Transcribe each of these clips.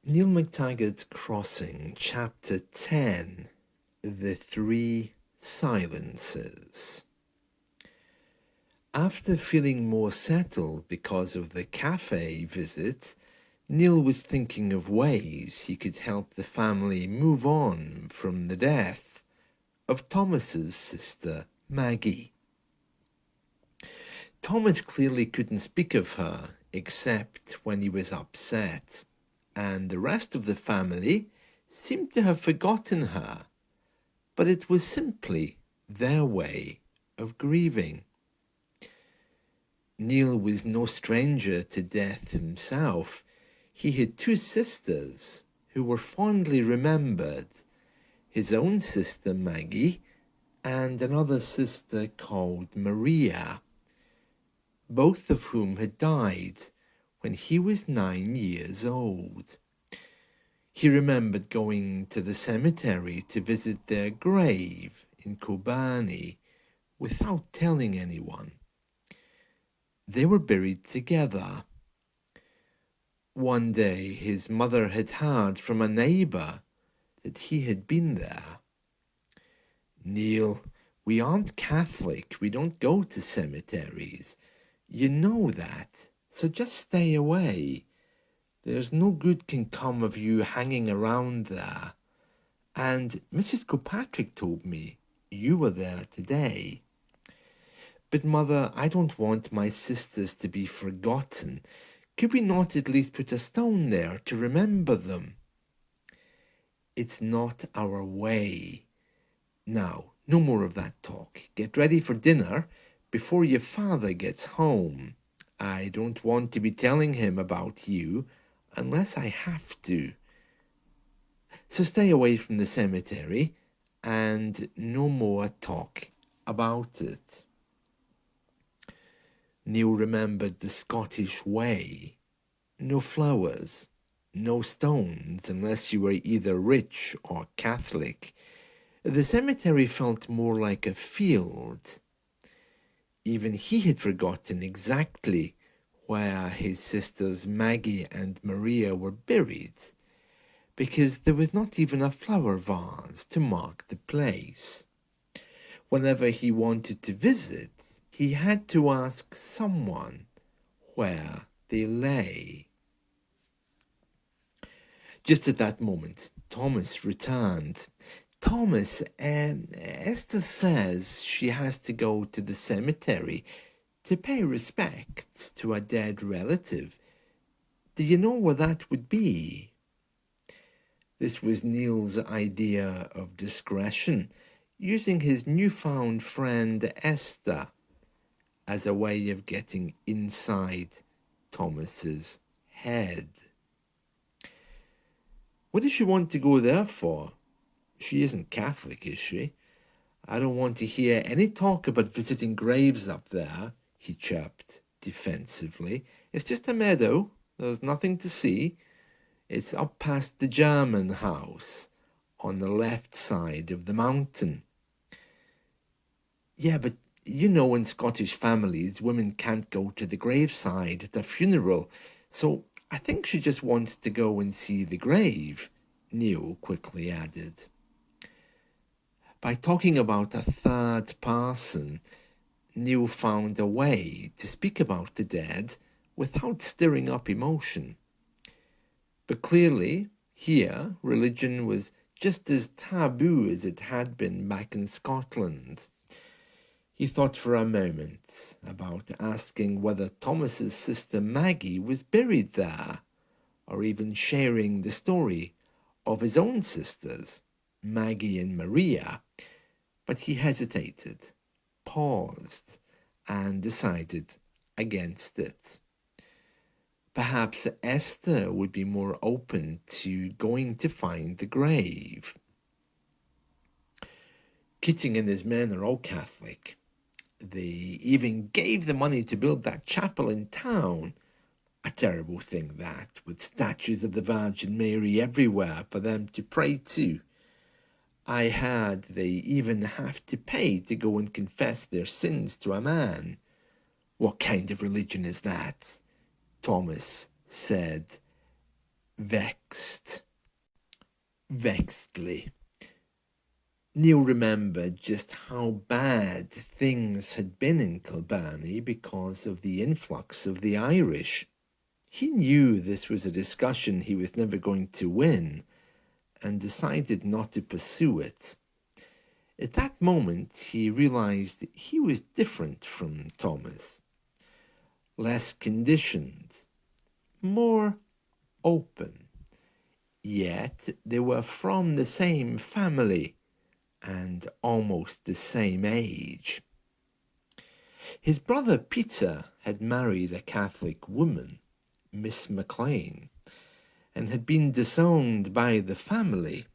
Neil McTaggart's Crossing, Chapter 10, The Three Silences. After feeling more settled because of the cafe visit, Neil was thinking of ways he could help the family move on from the death of Thomas's sister, Maggie. Thomas clearly couldn't speak of her except when he was upset, and the rest of the family seemed to have forgotten her, but it was simply their way of grieving. Neil was no stranger to death himself. He had two sisters who were fondly remembered, his own sister Maggie and another sister called Maria, both of whom had died when he was 9 years old. He remembered going to the cemetery to visit their grave in Kobani without telling anyone. They were buried together. One day his mother had heard from a neighbour that he had been there. "Neil, we aren't Catholic. We don't go to cemeteries. You know that, so just stay away. There's no good can come of you hanging around there. And Mrs. Kilpatrick told me you were there today." "But Mother, I don't want my sisters to be forgotten. Could we not at least put a stone there to remember them?" "It's not our way. Now, no more of that talk. Get ready for dinner before your father gets home. I don't want to be telling him about you unless I have to. So stay away from the cemetery and no more talk about it." Neil remembered the Scottish way. No flowers, no stones unless you were either rich or Catholic. The cemetery felt more like a field. Even he had forgotten exactly where his sisters Maggie and Maria were buried, because there was not even a flower vase to mark the place. Whenever he wanted to visit, he had to ask someone where they lay. Just at that moment, Thomas returned. "Thomas, Esther says she has to go to the cemetery to pay respects to a dead relative. Do you know where that would be?" This was Neil's idea of discretion, using his newfound friend Esther as a way of getting inside Thomas's head. "What does she want to go there for? She isn't Catholic, is she? I don't want to hear any talk about visiting graves up there," he chirped defensively. "It's just a meadow. There's nothing to see. It's up past the German house on the left side of the mountain." "Yeah, but you know, in Scottish families, women can't go to the graveside at a funeral, so I think she just wants to go and see the grave," Neil quickly added. By talking about a third person, Neil found a way to speak about the dead without stirring up emotion. But clearly, here, religion was just as taboo as it had been back in Scotland. He thought for a moment about asking whether Thomas's sister Maggie was buried there, or even sharing the story of his own sisters, Maggie and Maria, but he hesitated, paused, and decided against it. Perhaps Esther would be more open to going to find the grave. Keating and his men are all Catholic. They even gave the money to build that chapel in town. A terrible thing that, with statues of the Virgin Mary everywhere for them to pray to. I heard they even have to pay to go and confess their sins to a man. What kind of religion is that?" Thomas said. vexedly. Neil remembered just how bad things had been in Kilbarny because of the influx of the Irish. He knew this was a discussion he was never going to win and decided not to pursue it. At that moment, he realized he was different from Thomas. Less conditioned, more open. Yet they were from the same family and almost the same age. His brother Peter had married a Catholic woman, Miss McLean, and had been disowned by the family.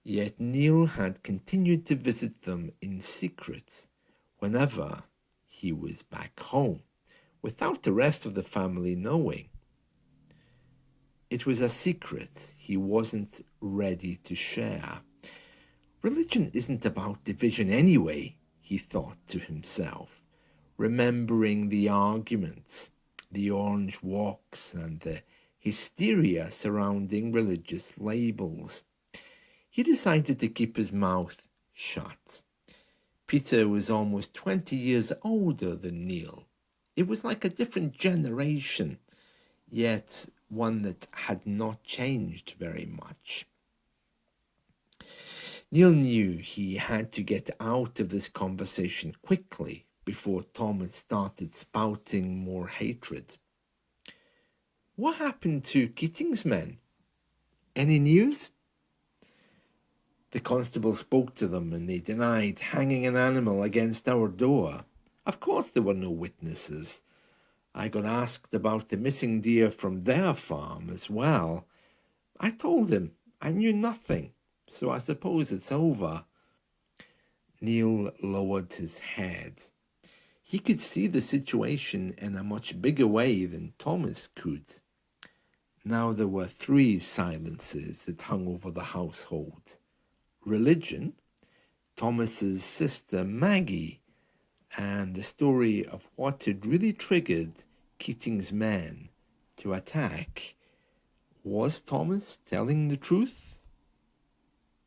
Yet Neil had continued to visit them in secret whenever he was back home, without the rest of the family knowing. It was a secret he wasn't ready to share. Religion isn't about division anyway, he thought to himself, remembering the arguments, the orange walks, and the hysteria surrounding religious labels. He decided to keep his mouth shut. Peter was almost 20 years older than Neil. It was like a different generation, yet one that had not changed very much. Neil knew he had to get out of this conversation quickly before Thomas started spouting more hatred. What happened to Keating's men? Any news? The constable spoke to them and they denied hanging an animal against our door. Of course there were no witnesses. I got asked about the missing deer from their farm as well. I told him I knew nothing. So I suppose it's over. Neil lowered his head. He could see the situation in a much bigger way than Thomas could. Now there were 3 silences that hung over the household. Religion, Thomas's sister Maggie, and the story of what had really triggered Keating's men to attack. Was Thomas telling the truth?